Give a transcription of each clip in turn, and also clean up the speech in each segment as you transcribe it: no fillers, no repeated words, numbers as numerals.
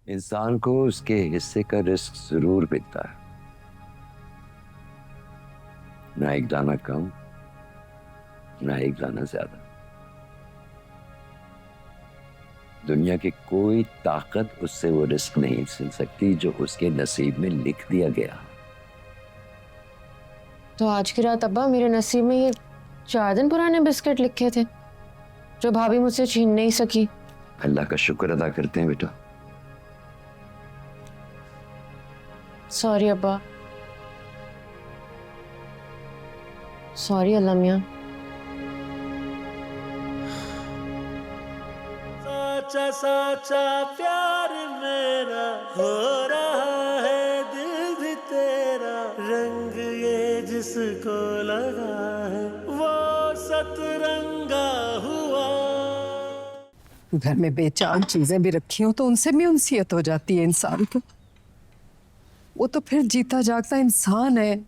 इंसान को उसके हिस्से का रिस्क जरूर मिलता है, ना एक दाना कम ना एक दाना ज्यादा। दुनिया की कोई ताकत उससे वो रिस्क नहीं छीन सकती जो उसके नसीब में लिख दिया गया। तो आज की रात अब्बा मेरे नसीब में ये 4 दिन पुराने बिस्किट लिखे थे जो भाभी मुझसे छीन नहीं सकी। अल्लाह का शुक्र अदा करते हैं बेटा। सॉरी अब्बा, सॉरी अल्लाह मियां। साचा साचा प्यार मेरा हो रहा है, दिल भी तेरा, रंग ये जिसको लगा है वो सतरंगा हुआ। घर में बेचान चीजें भी रखी हो तो उनसे भी उनसियत हो जाती है इंसान को। वो तो फिर जीता जागता इंसान है,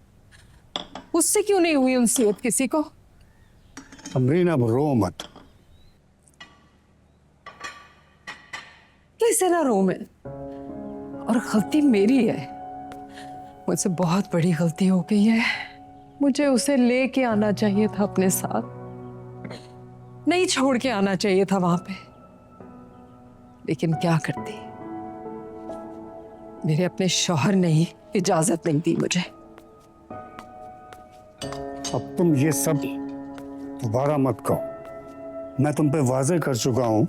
उससे क्यों नहीं हुई उनसियत किसी को? अमरीन अब रो मत। कैसे ना रो मैं? और गलती मेरी है, मुझसे बहुत बड़ी गलती हो गई है। मुझे उसे लेके आना चाहिए था अपने साथ, नहीं छोड़ के आना चाहिए था वहां पे। लेकिन क्या करती, मेरे अपने शौहर ने ही इजाजत नहीं दी मुझे। अब तुम ये सब दोबारा मत कहो। मैं तुम पे वाजे कर चुका हूं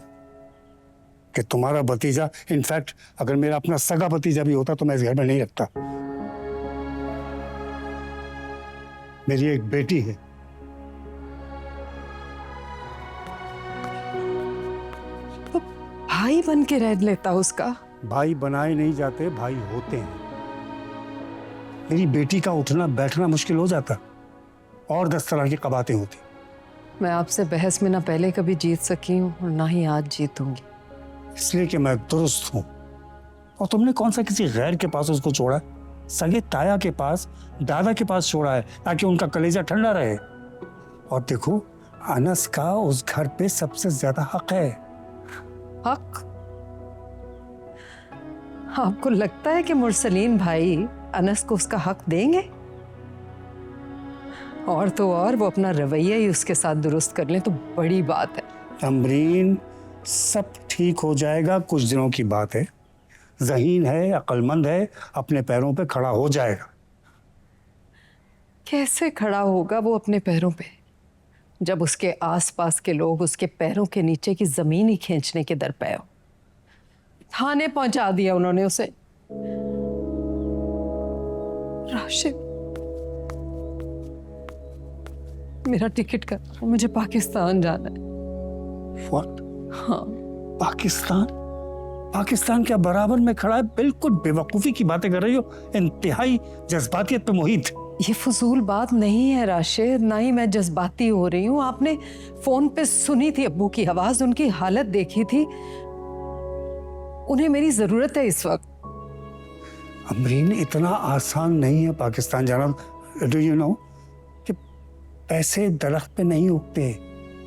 कि तुम्हारा भतीजा, इनफैक्ट अगर मेरा अपना सगा भतीजा भी होता तो मैं इस घर में नहीं रखता। मेरी एक बेटी है, तो भाई बन के रह लेता उसका। भाई बनाए नहीं जाते, भाई होते हैं। मेरी बेटी का उठना बैठना मुश्किल हो जाता और 10 तरह की कबातें होती। मैं आपसे बहस में ना पहले कभी जीत सकी हूँ और ना ही आज जीतूंगी। इसलिए कि मैं दुरुस्त हूं। और तुमने कौन सा किसी गैर के पास उसको छोड़ा है? सगे ताया के पास, दादा के पास छोड़ा है ताकि उनका कलेजा ठंडा रहे। और देखो, अनस का उस घर पे सबसे ज्यादा हक है। हक? आपको लगता है कि मुरसलीन भाई अनस को उसका हक देंगे? और तो और वो अपना रवैया ही उसके साथ दुरुस्त कर लें तो बड़ी बात है। अमरीन, सब ठीक हो जाएगा, कुछ दिनों की बात है। ज़हीन है, अक्लमंद है, अपने पैरों पे खड़ा हो जाएगा। कैसे खड़ा होगा वो अपने पैरों पे जब उसके आसपास के लोग उसके पैरों के नीचे की जमीन ही खींचने के दर पे हो? थाने पहुंचा दिया उन्होंने उसे। राशिद, मेरा टिकट कर, मुझे पाकिस्तान जाना है। What? हाँ। पाकिस्तान? पाकिस्तान क्या बराबर में खड़ा है? बिल्कुल बेवकूफी की बातें कर रही हो, इंतहाई जज्बातियत पे मोहित। ये फजूल बात नहीं है राशिद, ना ही मैं जज्बाती हो रही हूँ। आपने फोन पे सुनी थी अब्बू की आवाज, उनकी हालत देखी थी, उन्हें मेरी जरूरत है इस वक्त। अमरीन, इतना आसान नहीं है पाकिस्तान जाना। डू यू नो कि पैसे दरख्त पे नहीं उगते,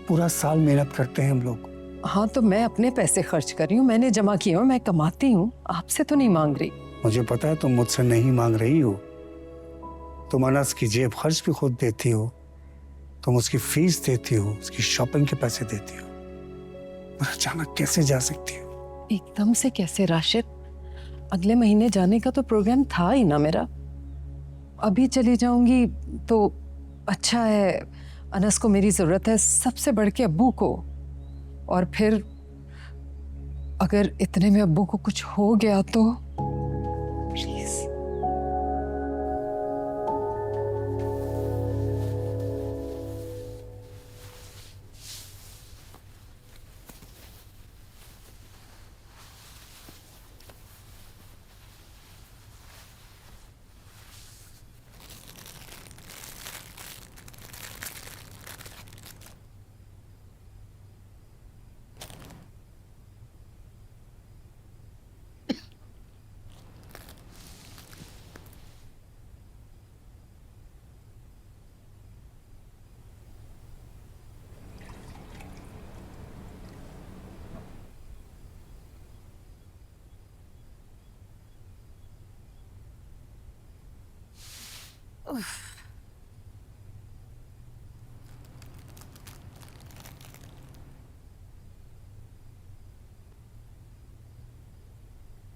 पूरा साल मेहनत करते हैं हम लोग। हाँ, तो मैं अपने पैसे खर्च कर रही हूँ, मैंने जमा किए हैं, मैं कमाती हूँ, आपसे तो नहीं मांग रही। मुझे पता है तुम मुझसे नहीं मांग रही हो। तुम अनस की जेब खर्च भी खुद देती हो, तुम उसकी फीस देती हो, उसकी शॉपिंग के पैसे देती हो। पर अचानक कैसे जा सकती हो? एकदम से कैसे राशिद? अगले महीने जाने का तो प्रोग्राम था ही ना मेरा। अभी चली जाऊंगी तो अच्छा है, अनस को मेरी जरूरत है सबसे बढ़ के अब्बू को। और फिर अगर इतने में अब्बू को कुछ हो गया तो प्लीज।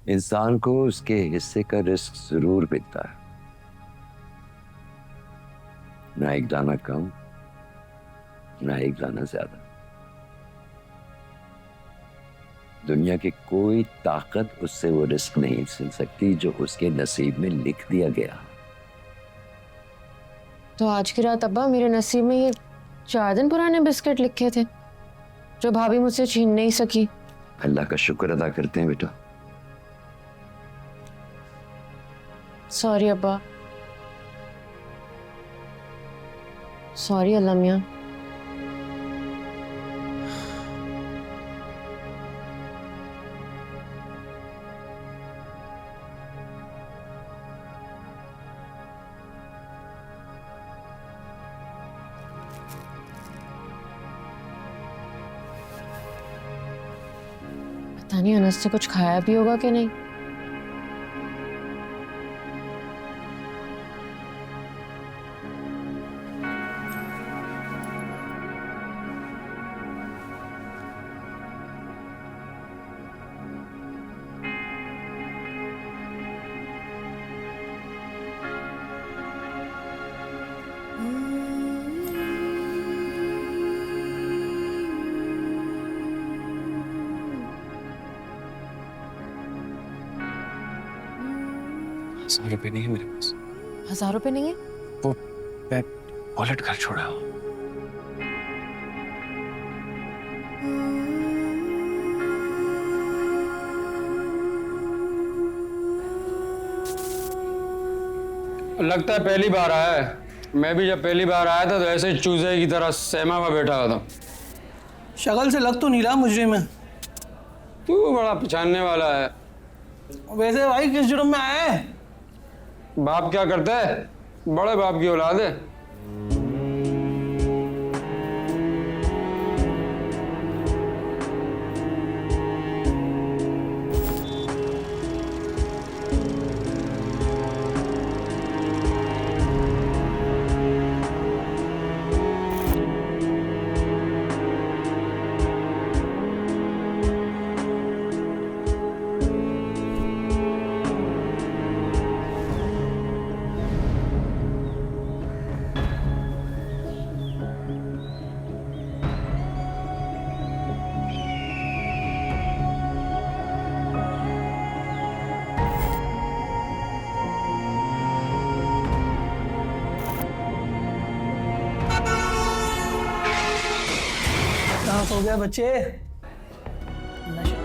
इंसान को उसके हिस्से का रिस्क जरूर मिलता है, ना एक दाना कम ना एक दाना ज्यादा। दुनिया की कोई ताकत उससे वो रिस्क नहीं छीन सकती जो उसके नसीब में लिख दिया गया। तो आज की रात अब्बा मेरे नसीब में ये 4 दिन पुराने बिस्किट लिखे थे जो भाभी मुझसे छीन नहीं सकी। अल्लाह का शुक्र अदा करते हैं बेटा। सॉरी अब्बा, सॉरी अल्लाह मियां। पता नहीं अनस से कुछ खाया भी होगा कि नहीं। ₹1,000 नहीं है मेरे पास। 1000 रुपए नहीं है? वो मैं वॉलेट घर छोड़ा हूँ। लगता है पहली बार आया है। मैं भी जब पहली बार आया था तो ऐसे ही चूजे की तरह सहमा हुआ बैठा हुआ था। शक्ल से लग तो नहीं रहा मुजरिम है। तू बड़ा पहचानने वाला है। वैसे भाई किस जुर्म में आया है? बाप क्या करता है? बड़े बाप की औलाद है। कहाँ सो गया बच्चे? नशे